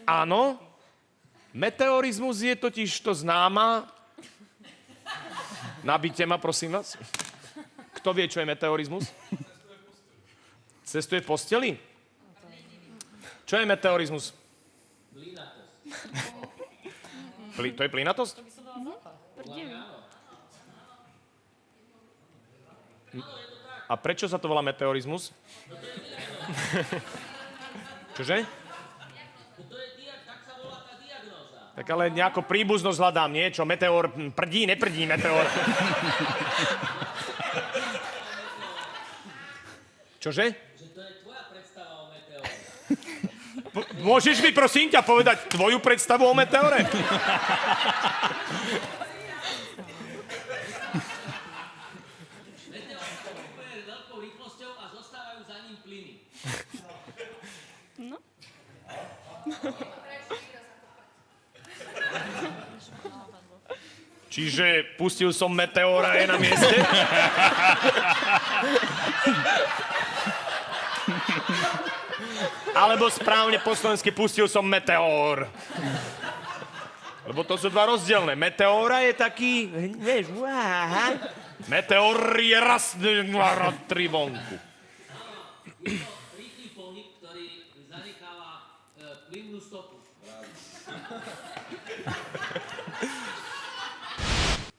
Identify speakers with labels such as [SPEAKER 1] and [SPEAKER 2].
[SPEAKER 1] Áno. Meteorizmus je totiž to známa... Nabíte ma, prosím vás. Kto vie, čo je meteorizmus? Cestuje v posteli? Čo je meteorizmus? To je plynatosť? A prečo sa to volá meteorizmus? Čože? Tak ale nejako príbuznosť hľadám, nie? Čo, meteor prdí, neprdí meteor. Čože?
[SPEAKER 2] Že to je tvoja predstava o meteore.
[SPEAKER 1] Môžeš mi prosím ťa povedať tvoju predstavu o meteore?
[SPEAKER 2] Meteor sa úplne veľkou rýchlosťou a zostávajú za ním plyny.
[SPEAKER 3] No.
[SPEAKER 1] Čiže pustil som meteora, je na mieste? Alebo správne po slovensky pustil som meteor. Lebo to sú dva rozdielne. Meteóra je taký, vieš, meteor je raz, dva, tri vonku.
[SPEAKER 2] Je to rýchly pohyb, ktorý zanecháva plynnú stopu.